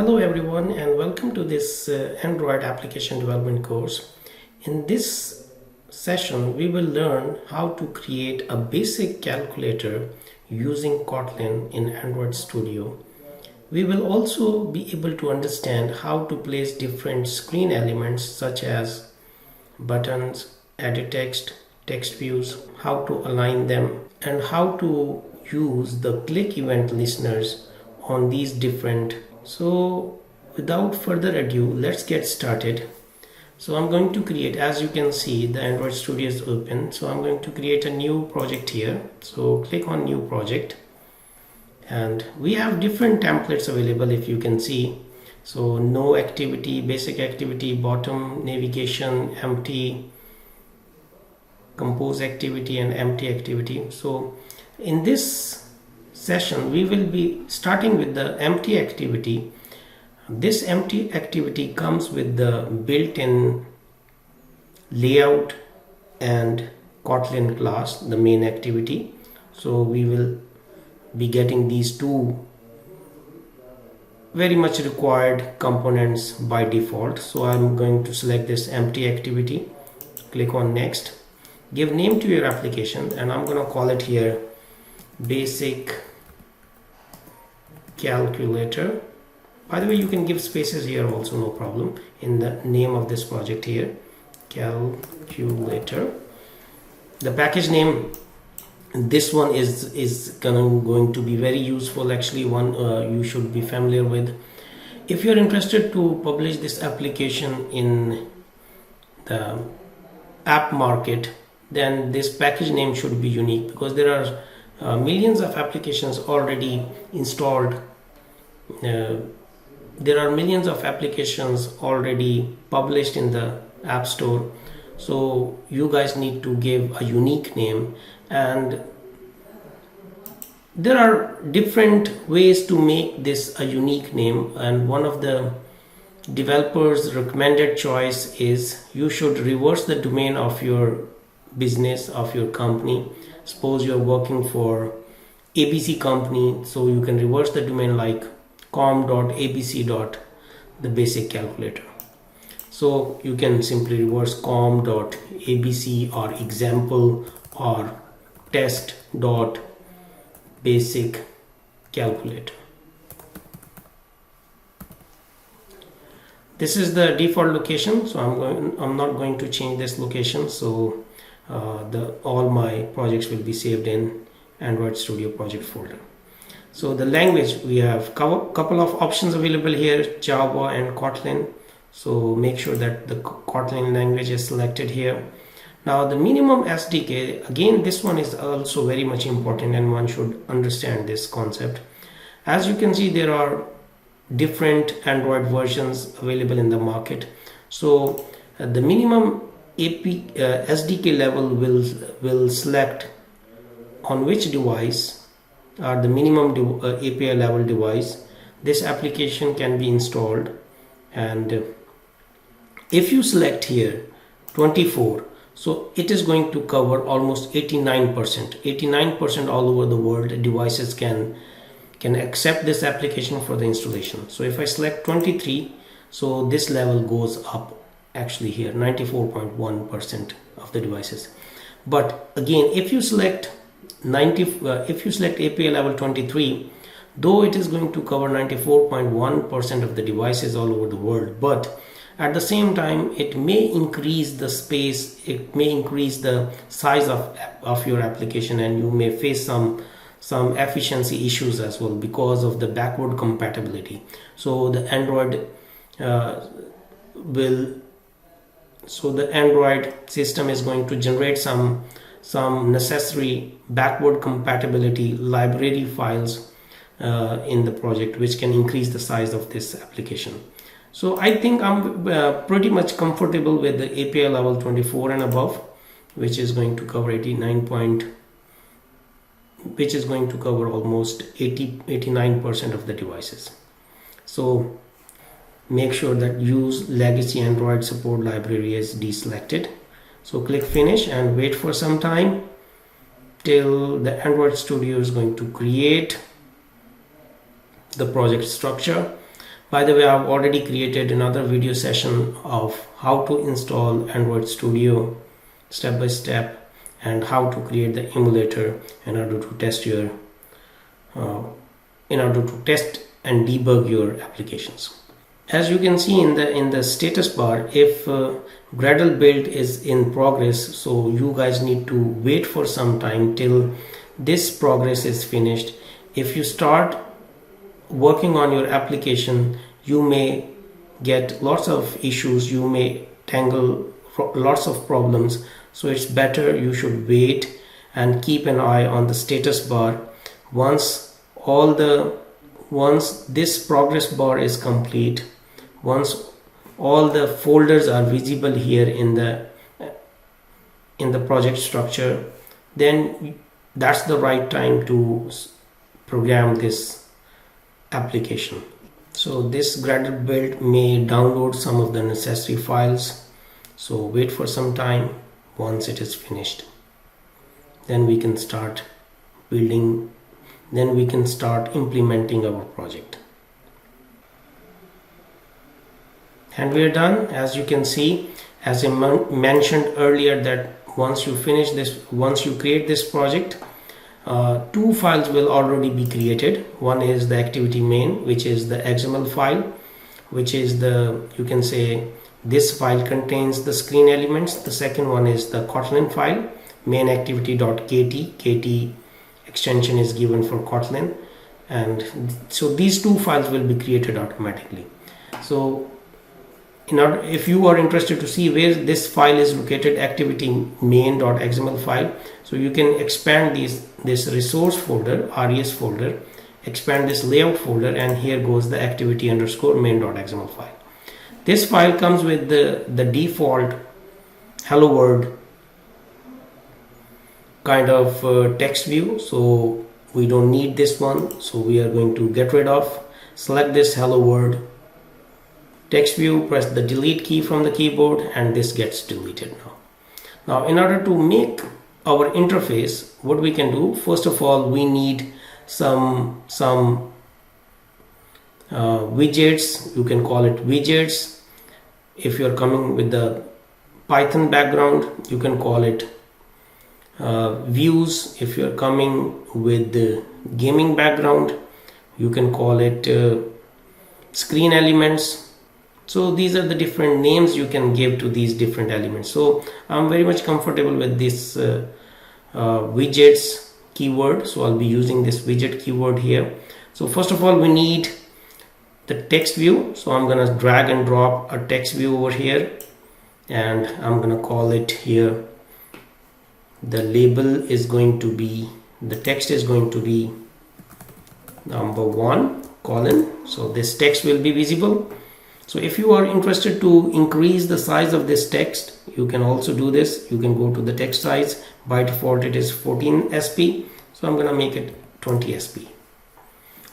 Hello everyone and welcome to this Android application development course. In this session we will learn how to create a basic calculator using Kotlin in Android Studio. We will also be able to understand how to place different screen elements such as buttons, edit text, text views, how to align them, and how to use the click event listeners on these different. So without further ado, let's get started. So I'm going to create, as you can see, the Android Studio is open. So I'm going to create a new project here. So click on new project, and we have different templates available, if you can see. So no activity, basic activity, bottom, navigation, empty, compose activity, and empty activity. So in this session we will be starting with the empty activity. This empty activity comes with the built-in layout and Kotlin class, the main activity. So we will be getting these two very much required components by default. So I'm going to select this empty activity, click on next, give name to your application, and I'm going to call it here basic calculator. By the way, you can give spaces here also, no problem, in the name of this project here, calculator. The package name, this one is going to be very useful, actually, one you should be familiar with. If you're interested to publish this application in the app market, then this package name should be unique, because there are millions of applications already installed. There are millions of applications already published in the App Store. So you guys need to give a unique name, and there are different ways to make this a unique name, and one of the developers recommended choice is you should reverse the domain of your business, of your company. Suppose you're working for ABC company, so you can reverse the domain like com.abc.the basic calculator. So you can simply reverse com.abc or example or test.basic calculator. This is the default location, so I'm not going to change this location. So all my projects will be saved in Android Studio project folder. So the language, we have couple of options available here, Java and Kotlin. So make sure that the Kotlin language is selected here. Now the minimum SDK, again this one is also very much important, and one should understand this concept. As you can see, there are different Android versions available in the market. So the minimum SDK level will select on which device, or the minimum API level device, this application can be installed. And if you select here 24, so it is going to cover almost 89% all over the world. Devices can accept this application for the installation. So if I select 23, so this level goes up, actually here 94.1% of the devices. But again, if you select API level 23, though it is going to cover 94.1% of the devices all over the world, but at the same time it may increase the space, it may increase the size of your application, and you may face some efficiency issues as well because of the backward compatibility. So the Android system is going to generate some necessary backward compatibility library files in the project, which can increase the size of this application. So I think I'm pretty much comfortable with the API level 24 and above, which is going to cover almost 89% of the devices. So make sure that use legacy Android support library is deselected. So click finish and wait for some time till the Android Studio is going to create the project structure. By the way, I've already created another video session of how to install Android Studio step by step and how to create the emulator in order to test your and debug your applications. As you can see in the status bar, if Gradle build is in progress, so you guys need to wait for some time till this progress is finished. If you start working on your application, you may get lots of issues, you may tangle lots of problems, so it's better you should wait and keep an eye on the status bar. Once this progress bar is complete, once all the folders are visible here in the project structure, then that's the right time to program this application. So this Gradle build may download some of the necessary files, so wait for some time. Once it is finished, then we can start building, then we can start implementing our project. And we are done. As you can see, as I mentioned earlier, that once you create this project, two files will already be created. One is the activity main, which is the XML file, which is you can say this file contains the screen elements. The second one is the Kotlin file, main activity.kt. KT extension is given for Kotlin, and so these two files will be created automatically. So if you are interested to see where this file is located, activity main.xml file, so you can expand this resource folder, res folder, expand this layout folder, and here goes the activity underscore main.xml file. This file comes with the default hello world kind of text view, so we don't need this one, so we are going to get rid of. Select this hello world text view, press the delete key from the keyboard, and this gets deleted now. In order to make our interface, what we can do, first of all, we need some widgets. You can call it widgets. If you're coming with the Python background, you can call it views. If you're coming with the gaming background, you can call it screen elements. So these are the different names you can give to these different elements. So I'm very much comfortable with this widgets keyword, so I'll be using this widget keyword here. So first of all, we need the text view, so I'm gonna drag and drop a text view over here, and I'm gonna call it here, the label is going to be, the text is going to be number 1 colon, so this text will be visible. So if you are interested to increase the size of this text, you can also do this. You can go to the text size. By default it is 14 sp, so I'm gonna make it 20 sp.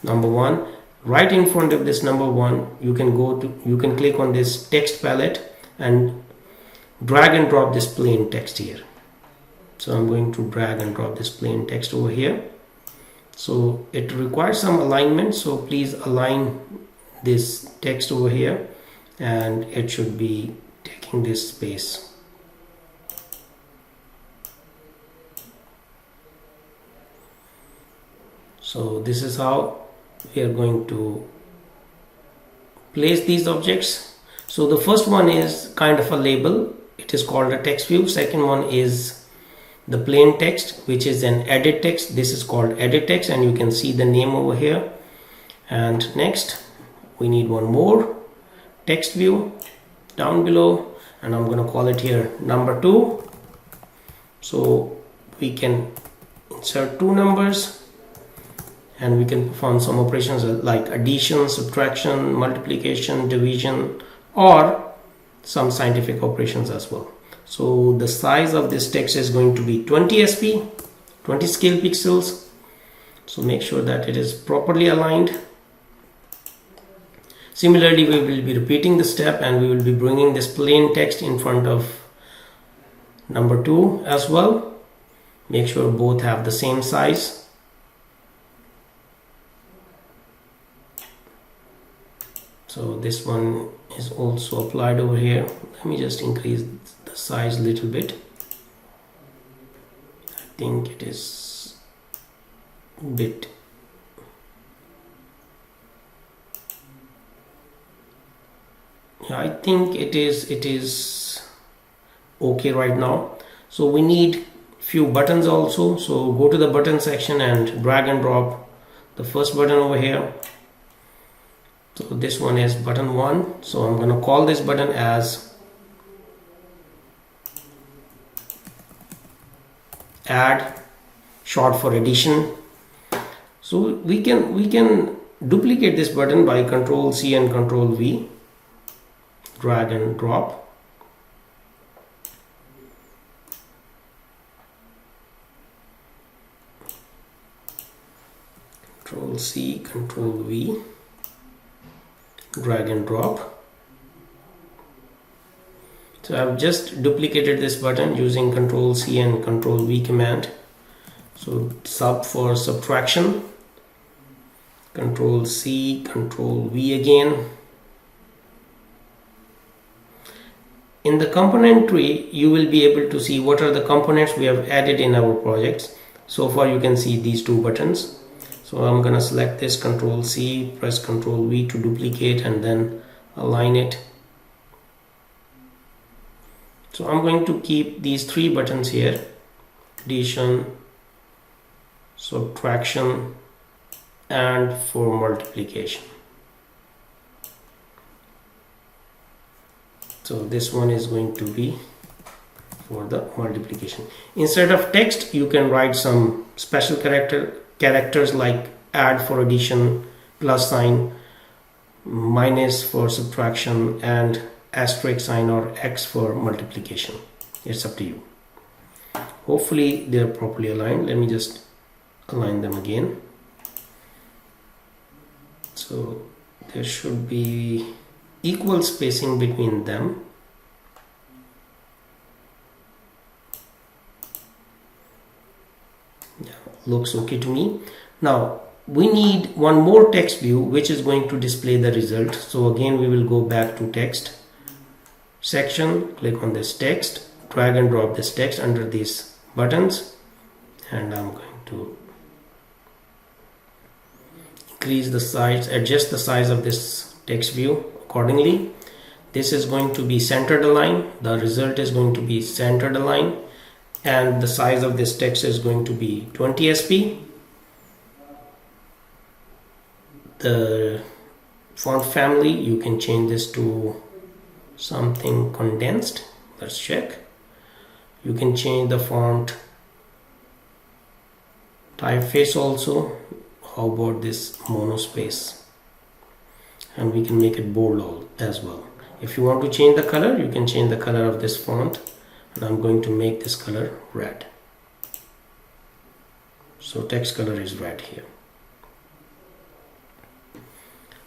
Number 1, right in front of this number 1, you can click on this text palette and drag and drop this plain text here. So I'm going to drag and drop this plain text over here. So it requires some alignment, so please align this text over here, and it should be taking this space. So this is how we are going to place these objects. So the first one is kind of a label, it is called a text view. Second one is the plain text, which is an edit text. This is called edit text, and you can see the name over here. And next we need one more text view down below, and I'm going to call it here number 2. So we can insert 2 numbers, and we can perform some operations like addition, subtraction, multiplication, division, or some scientific operations as well. So the size of this text is going to be 20 sp, 20 scale pixels. So make sure that it is properly aligned. Similarly, we will be repeating the step, and we will be bringing this plain text in front of number 2 as well. Make sure both have the same size. So this one is also applied over here. Let me just increase the size a little bit. I think it is a bit. Yeah, I think it is okay right now. So we need few buttons also. So go to the button section and drag and drop the first button over here. So this one is button 1. So I'm going to call this button as add, short for addition. So we can duplicate this button by Control C and Control V, drag and drop. Control C, Control V, drag and drop. So I've just duplicated this button using Control C and Control V command. So sub for subtraction, Control C, Control V again. In the component tree, you will be able to see what are the components we have added in our projects. So far you can see these two buttons. So I'm going to select this, Control C, press Control V to duplicate and then align it. So I'm going to keep these three buttons here: addition, subtraction, and for multiplication. So this one is going to be for the multiplication. Instead of text, you can write some special characters like add for addition, plus sign, minus for subtraction, and asterisk sign or X for multiplication. It's up to you. Hopefully they're properly aligned. Let me just align them again. So there should be equal spacing between them. Yeah, looks okay to me. Now we need one more text view which is going to display the result. So again we will go back to text section, click on this text, drag and drop this text under these buttons, and I'm going to increase the size, adjust the size of this text view accordingly. This is going to be centered align, the result is going to be centered align, and the size of this text is going to be 20 sp. The font family, you can change this to something condensed. Let's check. You can change the font typeface also. How about this monospace? And we can make it bold as well. If you want to change the color, you can change the color of this font, and I'm going to make this color red. So text color is red here.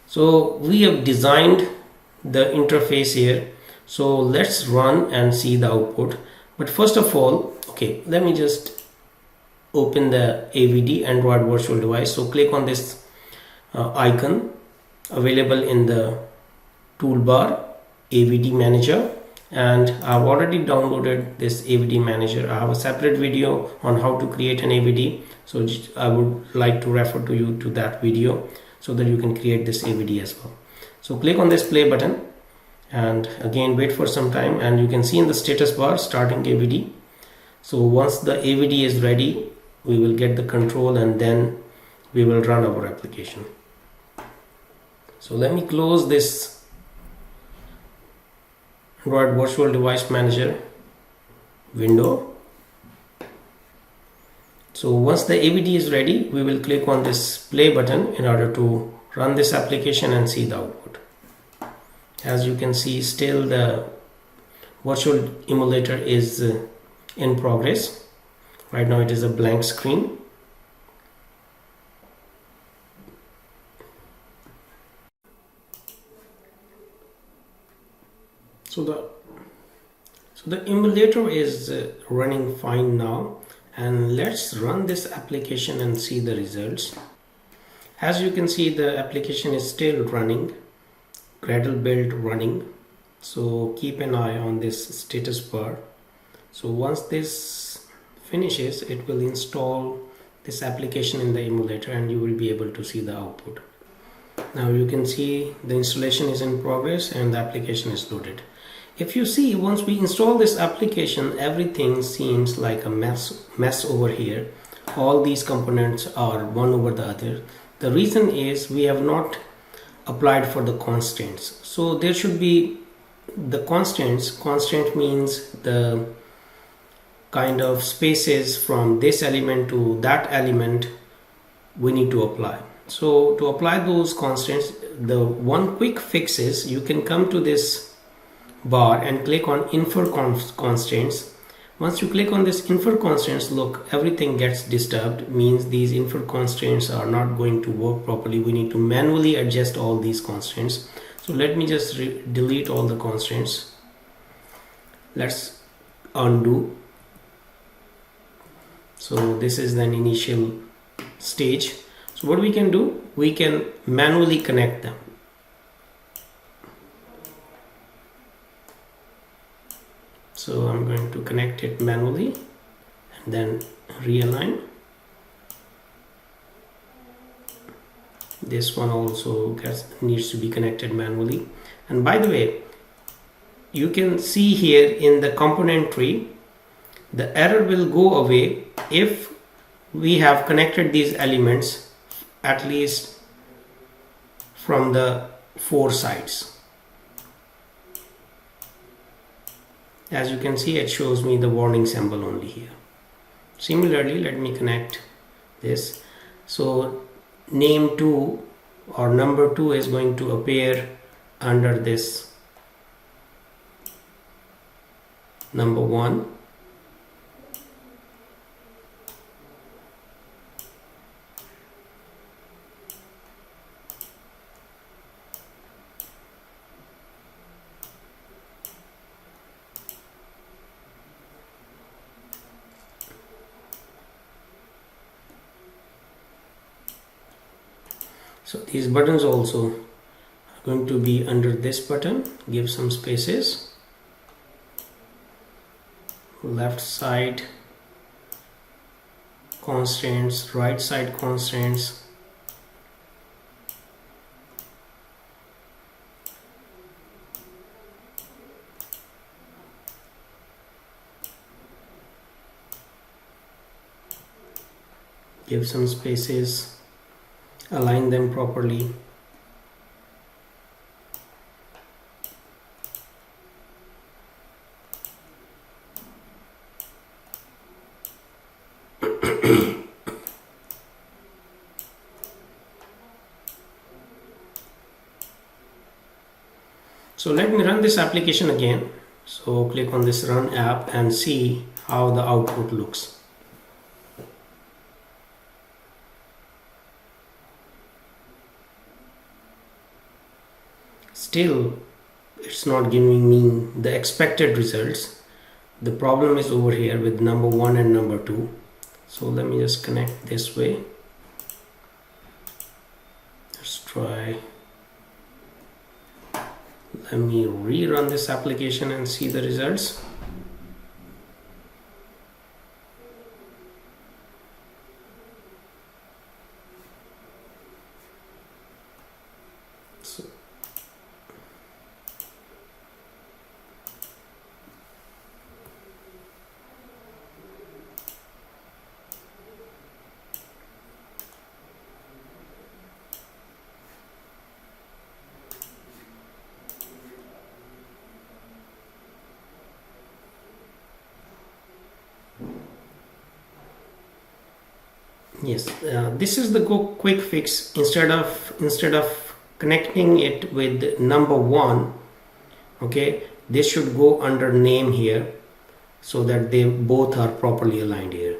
So we have designed the interface here. So let's run and see the output. But first of all, okay, let me just open the AVD, Android Virtual Device. So click on this icon available in the toolbar, AVD Manager, and I've already downloaded this AVD Manager. I have a separate video on how to create an AVD, so I would like to refer to you to that video so that you can create this AVD as well. So click on this play button and again wait for some time, and you can see in the status bar starting AVD. So once the AVD is ready, we will get the control and then we will run our application. So let me close this Android Virtual Device Manager window. So once the AVD is ready, we will click on this play button in order to run this application and see the output. As you can see, still the virtual emulator is in progress. Right now it is a blank screen. So the emulator is running fine now, and let's run this application and see the results. As you can see, the application is still running Gradle build running, so keep an eye on this status bar. So once this finishes, it will install this application in the emulator and you will be able to see the output. Now you can see the installation is in progress and the application is loaded. If you see, once we install this application, everything seems like a mess over here. All these components are one over the other. The reason is we have not applied for the constraints. So there should be the constraints. Constraint means the kind of spaces from this element to that element we need to apply. So to apply those constraints, the one quick fix is you can come to this bar and click on infer constraints. Once you click on this infer constraints, look, everything gets disturbed, means these infer constraints are not going to work properly. We need to manually adjust all these constraints. So let me just delete all the constraints. Let's undo. So this is the initial stage. So what we can do, we can manually connect them. So I'm going to connect it manually and then realign. This one also needs to be connected manually. And by the way, you can see here in the component tree, the error will go away if we have connected these elements at least from the 4 sides. As you can see, it shows me the warning symbol only here. Similarly, let me connect this. So name 2 or number 2 is going to appear under this number 1. So these buttons also are going to be under this button. Give some spaces. Left side constraints, right side constraints. Give some spaces. Align them properly. So let me run this application again. So click on this run app and see how the output looks. Still, it's not giving me the expected results. The problem is over here with number 1 and number 2. So let me just connect this way. Let's try. Let me rerun this application and see the results. So, yes, this is the quick fix. Instead of connecting it with number 1, okay, this should go under name here so that they both are properly aligned here.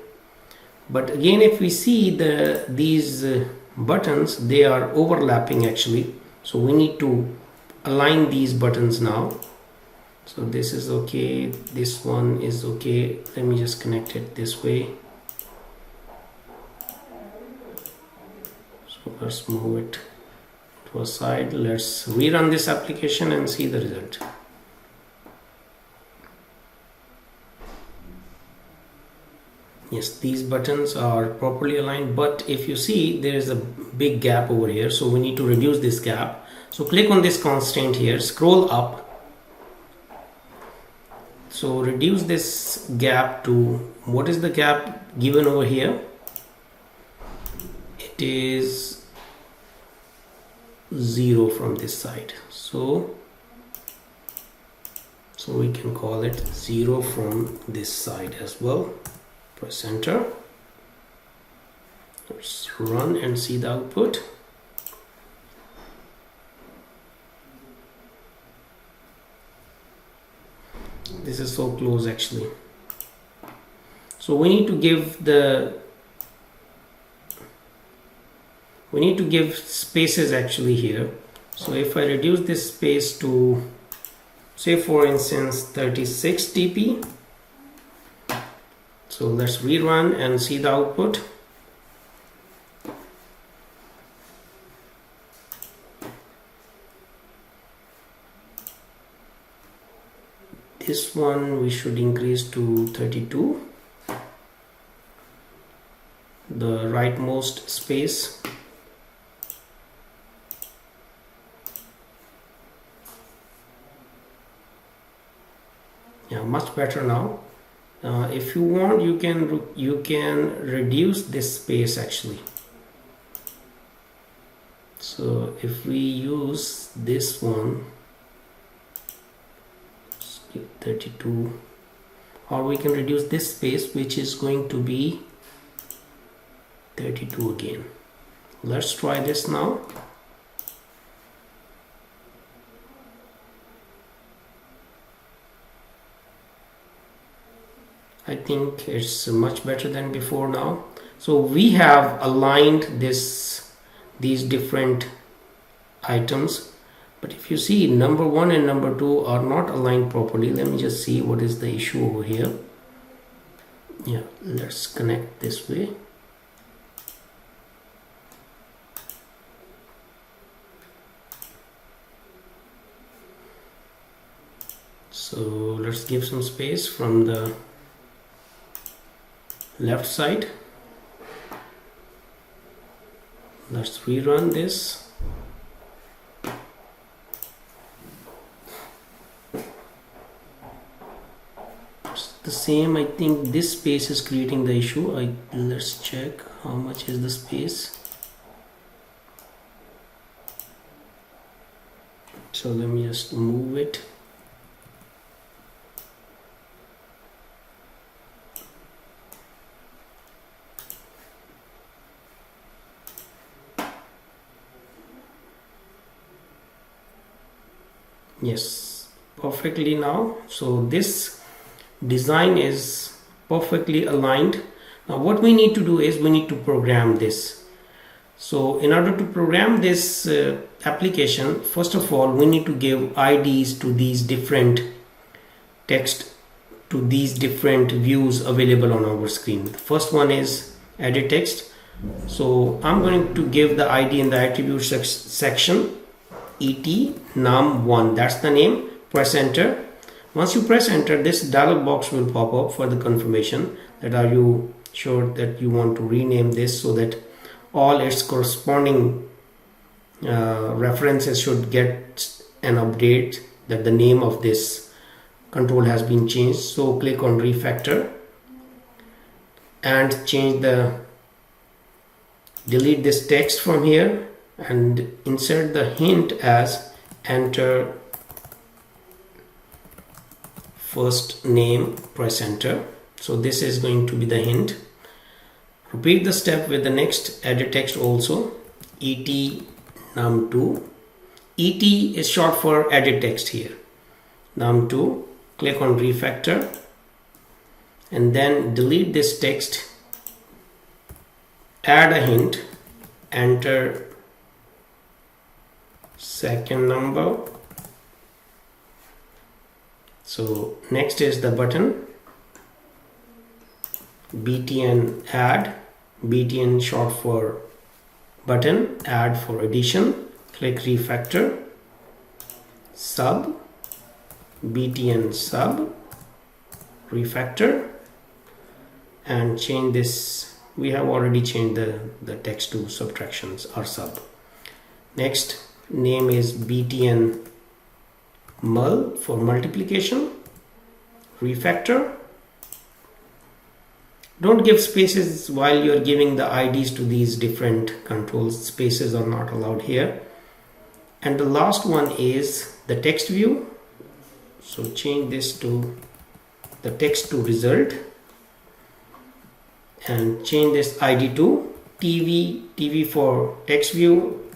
But again, if we see these buttons, they are overlapping actually, so we need to align these buttons now. So this is okay, this one is okay. Let me just connect it this way. So let's move it to a side. Let's rerun this application and see the result. Yes, these buttons are properly aligned, but if you see, there is a big gap over here, so we need to reduce this gap. So click on this constraint here, scroll up. So reduce this gap to, what is the gap given over here? It is 0 from this side. So we can call it 0 from this side as well. Press enter. Let's run and see the output. This is so close actually. So we need to give spaces actually here. So if I reduce this space to, say for instance, 36 dp. So let's rerun and see the output. This one we should increase to 32, the rightmost space. Yeah, much better now. If you want, you can reduce this space actually. So if we use this one, 32, or we can reduce this space, which is going to be 32 again. Let's try this now. I think it's much better than before now. So we have aligned these different items, but if you see, number 1 and number 2 are not aligned properly. Let me just see what is the issue over here. Yeah, let's connect this way. So let's give some space from the left side. Let's rerun this. It's the same. I think this space is creating the issue. Let's check how much is the space. So let me just move it. Yes, perfectly now. So this design is perfectly aligned. Now what we need to do is we need to program this. So in order to program this application, first of all we need to give IDs to these different text, to these different views available on our screen. The first one is edit text. So I'm going to give the ID in the attribute section et num1, that's the name. Press enter. Once you press enter, this dialog box will pop up for the confirmation that are you sure that you want to rename this, so that all its corresponding references should get an update that the name of this control has been changed. So click on refactor and delete this text from here and insert the hint as enter first name. Press enter. So this is going to be the hint. Repeat the step with the next edit text also, et num2. Et is short for edit text here. Num2. Click on refactor and then delete this text. Add a hint, enter second number. So next is the button, btn add, btn short for button, add for addition. click refactor, sub, btn sub, refactor, and change this. We have already changed the text to subtractions or sub. Next, name is btn mul for multiplication, refactor. Don't give spaces while you're giving the IDs to these different controls. Spaces are not allowed here. And the last one is the text view. So change this to the text to result and change this ID to TV for text view,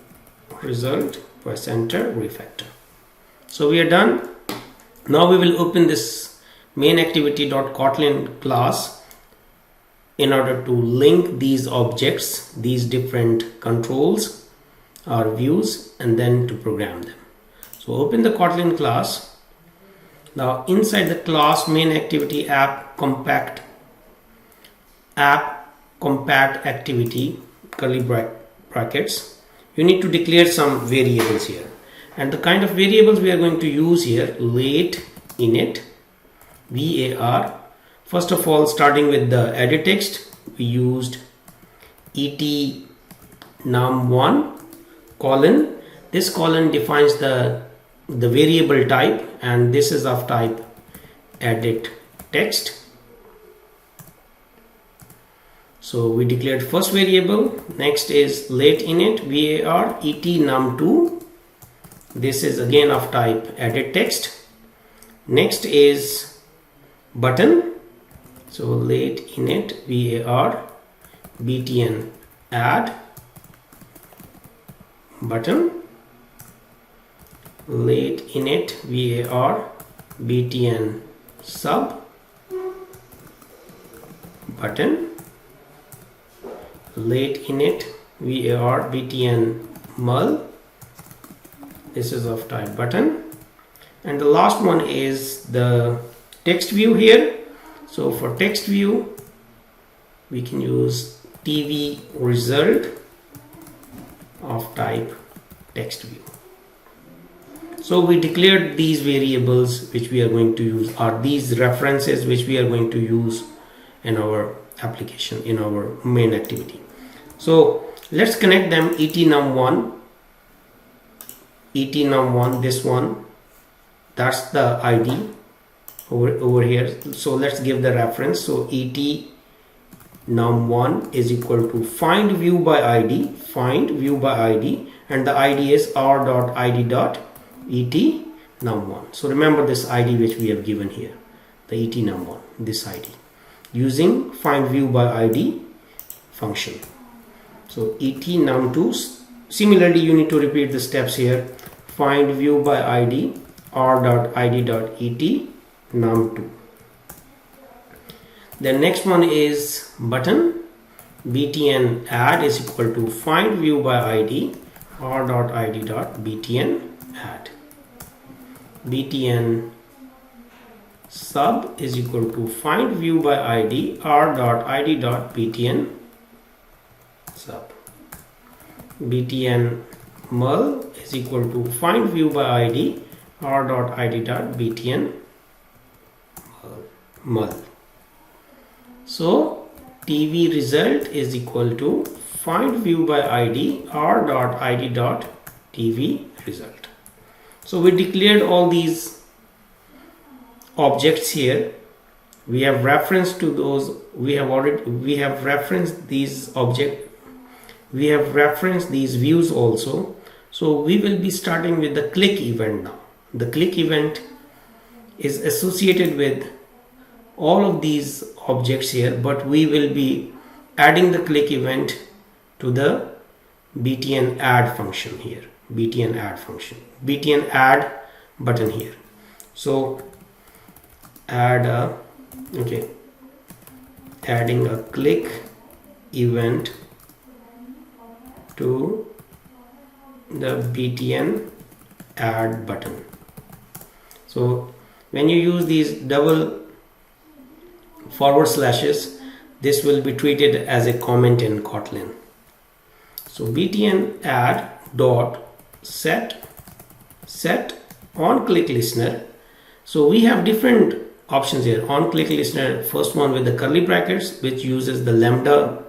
result, press enter, refactor. So we are done. Now we will open this main activity.kotlin class in order to link these objects, these different controls or views, and then to program them. So open the Kotlin class. Now inside the class main activity app compact activity curly brackets, you need to declare some variables here. And the kind of variables we are going to use here, late init var. First of all, starting with the edit text, we used et num1 colon. This colon defines the variable type, and this is of type edit text. So we declared first variable. Next is late init var et num2. This is again of type edit text. Next is button. So late init var btn add button, late init var btn sub button, late init var btn mul. This is of type button. And the last one is the text view here. So for text view, we can use TV result of type text view. So we declared these variables which we are going to use, or these references which we are going to use in our application, in our main activity. So let's connect them. et num1, this one, that's the ID over here. So let's give the reference. So et num1 is equal to find view by ID, and the ID is r.id.et num1. So remember this ID which we have given here, the et num1, this ID, using find view by ID function. So et num2, similarly you need to repeat the steps here. Find view by ID r.id.et num2. The next one is button. btn add is equal to find view by ID r.id.btn add. btn sub is equal to find view by ID r.id.btn sub. btn mul is equal to find view by ID r.id.btn mul. So TV result is equal to find view by ID r.id.tv result. So we declared all these objects here. We have reference to those. We have referenced these objects. We have referenced these views also. So we will be starting with the click event now. The click event is associated with all of these objects here, but we will be adding the click event to the btn add function here, btn add button here. So adding a click event to the btn add button. So when you use these double forward slashes, this will be treated as a comment in Kotlin. So btn add dot set on click listener. So we have different options here. On click listener, first one with the curly brackets, which uses the lambda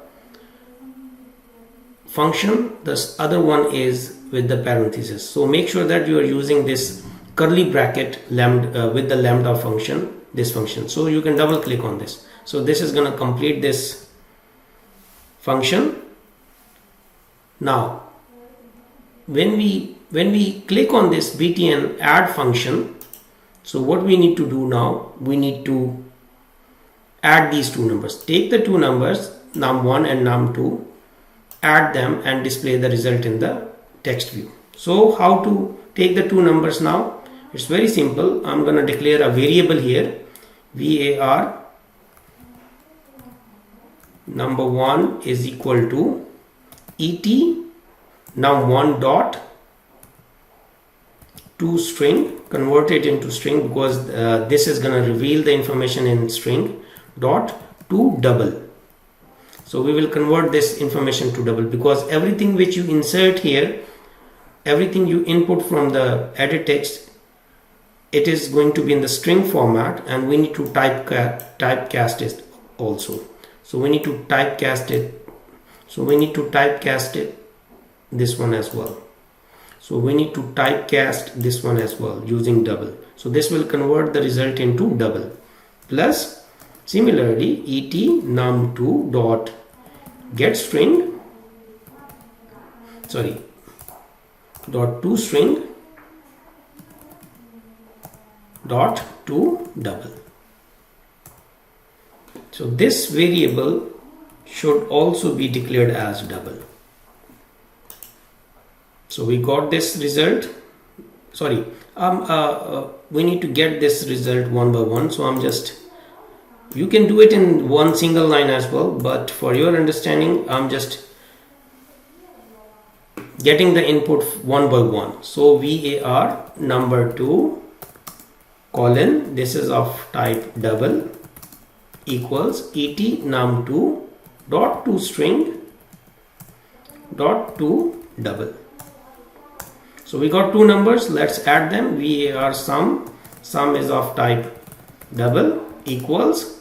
function. This other one is with the parenthesis. So make sure that you are using this curly bracket lambda with the lambda function, this function. So you can double click on this. So this is going to complete this function. Now when we click on this btn add function, so what we need to do now, we need to add these two numbers. Take the two numbers num1 and num2, add them and display the result in the text view. So how to take the two numbers now? It's very simple. I'm going to declare a variable here, var number1 is equal to et num1 dot to string, convert it into string because this is going to reveal the information in string, dot to double. So we will convert this information to double because everything which you insert here, everything you input from the edit text, it is going to be in the string format and we need to typecast it also. So we need to typecast it. So we need to typecast it this one as well. So we need to typecast this one as well using double. So this will convert the result into double. Plus similarly et num2 dot get string, sorry, dot to string dot to double. So this variable should also be declared as double. So we got this result. Sorry, we need to get this result one by one. So I'm just, you can do it in one single line as well, but for your understanding, I'm just getting the input one by one. So var number2 colon, this is of type double, equals et num2 dot to string dot to double. So we got two numbers, let's add them. var sum is of type double equals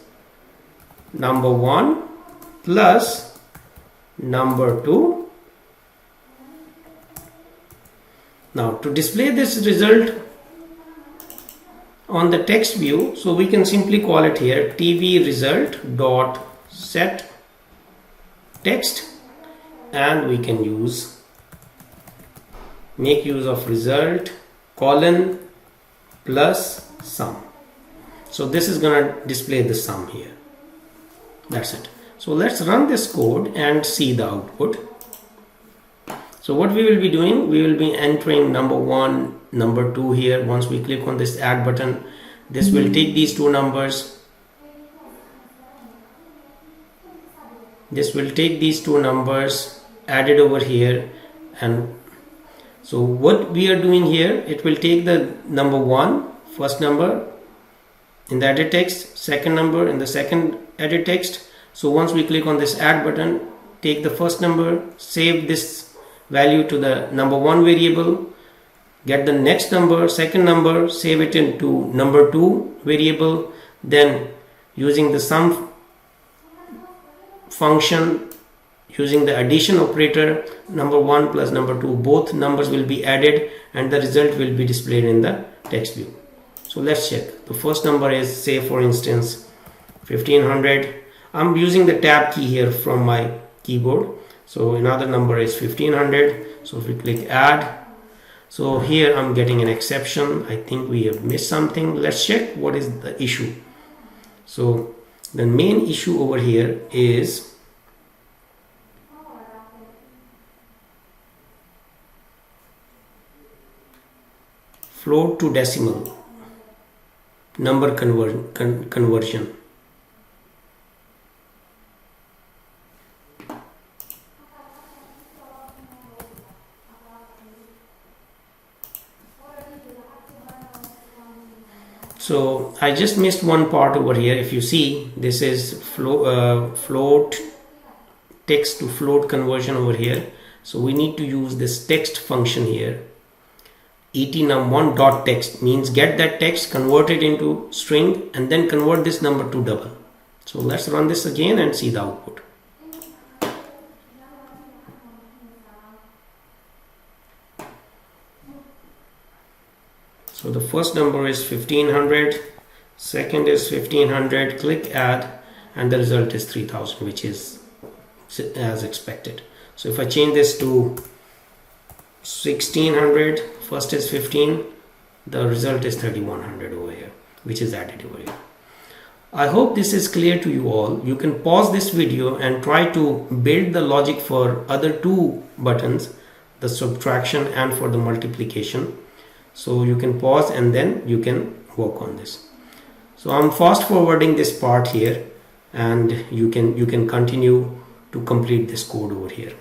number1 plus number2. Now to display this result on the text view, so we can simply call it here tv result dot set text, and we can make use of result colon plus sum. So this is going to display the sum here. That's it. So let's run this code and see the output. So what we will be doing, we will be entering number1, number2 here. Once we click on this add button, this will take these two numbers. This will take these two numbers added over here, and so what we are doing here, it will take the number1, first number in the edit text, second number in the second edit text. So once we click on this add button, take the first number, save this value to the number1 variable, get the next number, second number, save it into number2 variable, then using the sum function, using the addition operator, number1 plus number2, both numbers will be added and the result will be displayed in the text view. So let's check. The first number is, say for instance 1500. I'm using the tab key here from my keyboard. So another number is 1500. So if we click add, so here I'm getting an exception. I think we have missed something. Let's check what is the issue. So the main issue over here is float to decimal number conversion. So I just missed one part over here. If you see, this is float text to float conversion over here. So we need to use this text function here etnum1 dot text means get that text, convert it into string, and then convert this number to double. So let's run this again and see the output. So the first number is 1500, second is 1500, click add, and the result is 3000, which is as expected. So if I change this to 1600, first is 15, the result is 3100 over here, which is added over here. I hope this is clear to you all. You can pause this video and try to build the logic for other two buttons, the subtraction and for the multiplication. So you can pause and then you can work on this. So I'm fast forwarding this part here, and you can continue to complete this code over here.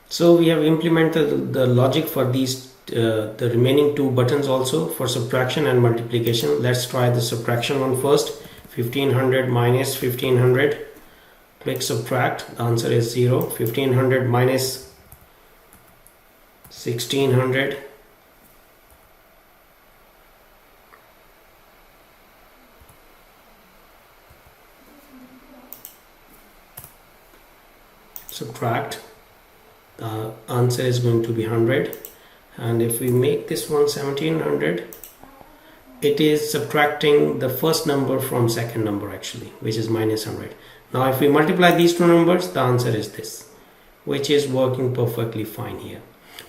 So we have implemented the logic for these the remaining two buttons also for subtraction and multiplication. Let's try the subtraction one first. 1500 minus 1500, click subtract, the answer is 0. 1500 minus 1600, subtract, the answer is going to be 100. And if we make this one 1700, it is subtracting the first number from second number actually, which is minus 100. Now if we multiply these two numbers, the answer is this, which is working perfectly fine here.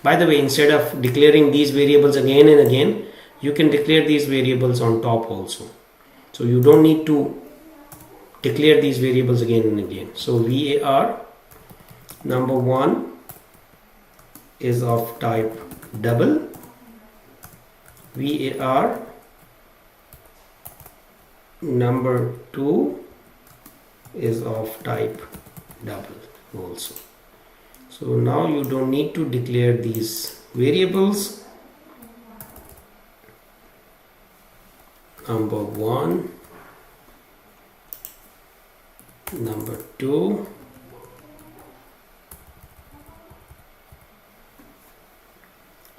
By the way, instead of declaring these variables again and again, you can declare these variables on top also. So you don't need to declare these variables again and again. So var number 1 is of type double, var number 2 is of type double also. So now you don't need to declare these variables. Number 1, number 2,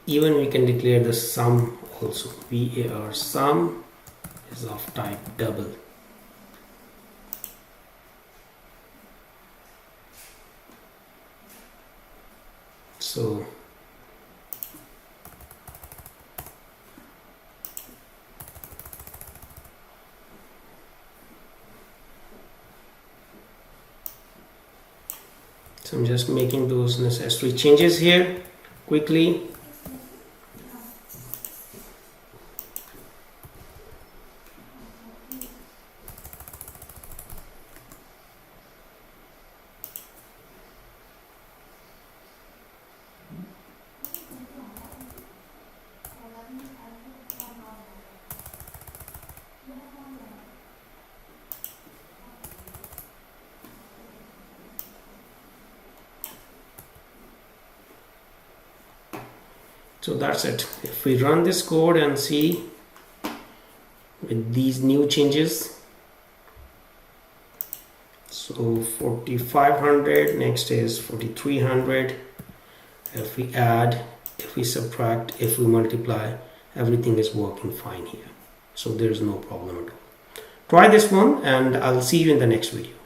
even we can declare the sum also. var sum is of type double. So I'm just making those necessary changes here quickly. So that's it. If we run this code and see with these new changes, so 4500, next is 4300. If we add, if we subtract, if we multiply, everything is working fine here. So there's no problem at all. Try this one and I'll see you in the next video.